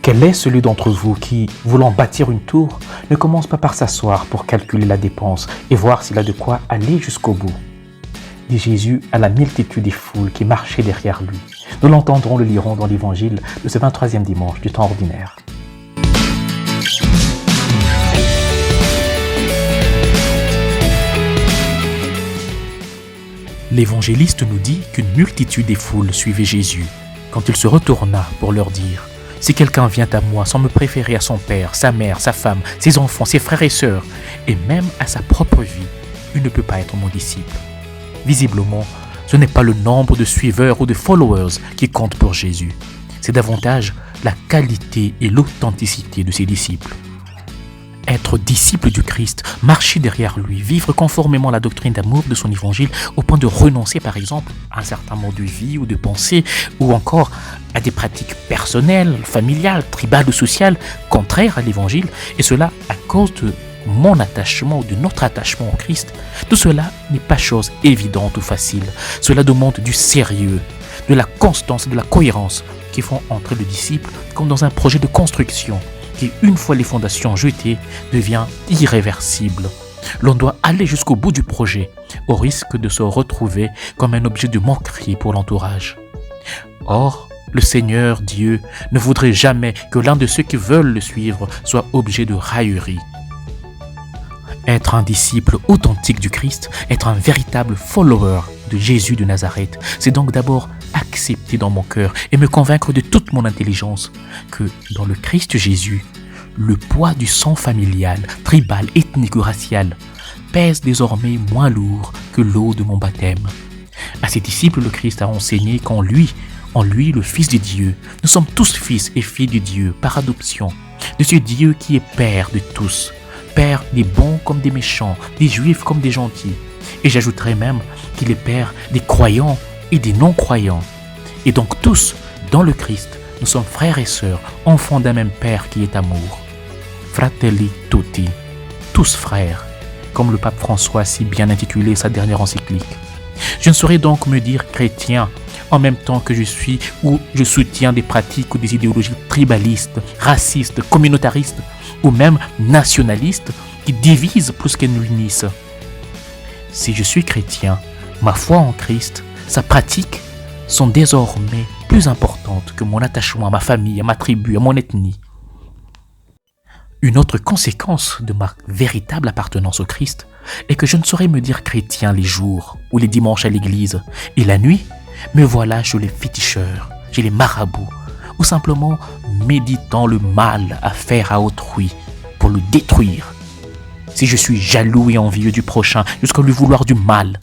Quel est celui d'entre vous qui, voulant bâtir une tour, ne commence pas par s'asseoir pour calculer la dépense et voir s'il a de quoi aller jusqu'au bout? Dit Jésus à la multitude des foules qui marchaient derrière lui. Nous l'entendrons, le lirons dans l'évangile de ce 23e dimanche du temps ordinaire. L'évangéliste nous dit qu'une multitude des foules suivait Jésus quand il se retourna pour leur dire: si quelqu'un vient à moi sans me préférer à son père, sa mère, sa femme, ses enfants, ses frères et sœurs, et même à sa propre vie, il ne peut pas être mon disciple. Visiblement, ce n'est pas le nombre de suiveurs ou de followers qui compte pour Jésus. C'est davantage la qualité et l'authenticité de ses disciples. Être disciple du Christ, marcher derrière lui, vivre conformément à la doctrine d'amour de son évangile au point de renoncer par exemple à un certain mode de vie ou de pensée ou encore à des pratiques personnelles, familiales, tribales ou sociales contraires à l'évangile, et cela à cause de mon attachement ou de notre attachement au Christ. Tout cela n'est pas chose évidente ou facile. Cela demande du sérieux, de la constance, de la cohérence qui font entrer le disciple comme dans un projet de construction qui, une fois les fondations jetées, devient irréversible. L'on doit aller jusqu'au bout du projet, au risque de se retrouver comme un objet de moquerie pour l'entourage. Or, le Seigneur Dieu ne voudrait jamais que l'un de ceux qui veulent le suivre soit objet de raillerie. Être un disciple authentique du Christ, être un véritable follower de Jésus de Nazareth, c'est donc d'abord accepter dans mon cœur et me convaincre de toute mon intelligence que dans le Christ Jésus, le poids du sang familial, tribal, ethnique ou racial pèse désormais moins lourd que l'eau de mon baptême. À ses disciples, le Christ a enseigné qu'en lui, le Fils de Dieu, nous sommes tous fils et filles de Dieu par adoption, de ce Dieu qui est Père de tous, Père des bons comme des méchants, des juifs comme des gentils. Et j'ajouterais même qu'il est Père des croyants et des non-croyants. Et donc tous, dans le Christ, nous sommes frères et sœurs, enfants d'un même Père qui est amour. Fratelli tutti, tous frères, comme le pape François a si bien intitulé sa dernière encyclique. Je ne saurais donc me dire chrétien en même temps que je suis ou je soutiens des pratiques ou des idéologies tribalistes, racistes, communautaristes ou même nationalistes qui divisent plus qu'elles n'unissent. Si je suis chrétien, ma foi en Christ, sa pratique sont désormais plus importantes que mon attachement à ma famille, à ma tribu, à mon ethnie. Une autre conséquence de ma véritable appartenance au Christ est que je ne saurais me dire chrétien les jours ou les dimanches à l'église, et la nuit, me voilà chez les féticheurs, chez les marabouts, ou simplement méditant le mal à faire à autrui pour le détruire. Si je suis jaloux et envieux du prochain jusqu'à lui vouloir du mal,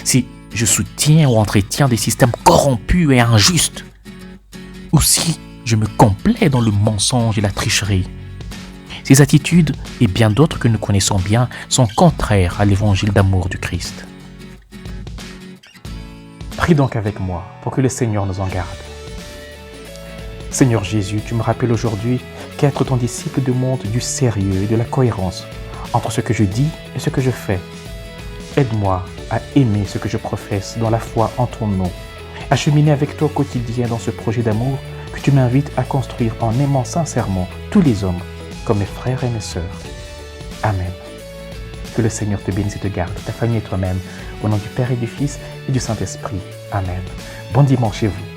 si je soutiens ou entretiens des systèmes corrompus et injustes, ou si je me complais dans le mensonge et la tricherie, ces attitudes et bien d'autres que nous connaissons bien sont contraires à l'évangile d'amour du Christ. Prie donc avec moi pour que le Seigneur nous en garde. Seigneur Jésus, tu me rappelles aujourd'hui qu'être ton disciple demande du sérieux et de la cohérence entre ce que je dis et ce que je fais. Aide-moi à aimer ce que je professe dans la foi en ton nom, à cheminer avec toi au quotidien dans ce projet d'amour que tu m'invites à construire en aimant sincèrement tous les hommes comme mes frères et mes sœurs. Amen. Que le Seigneur te bénisse et te garde, ta famille et toi-même, au nom du Père et du Fils et du Saint-Esprit. Amen. Bon dimanche chez vous.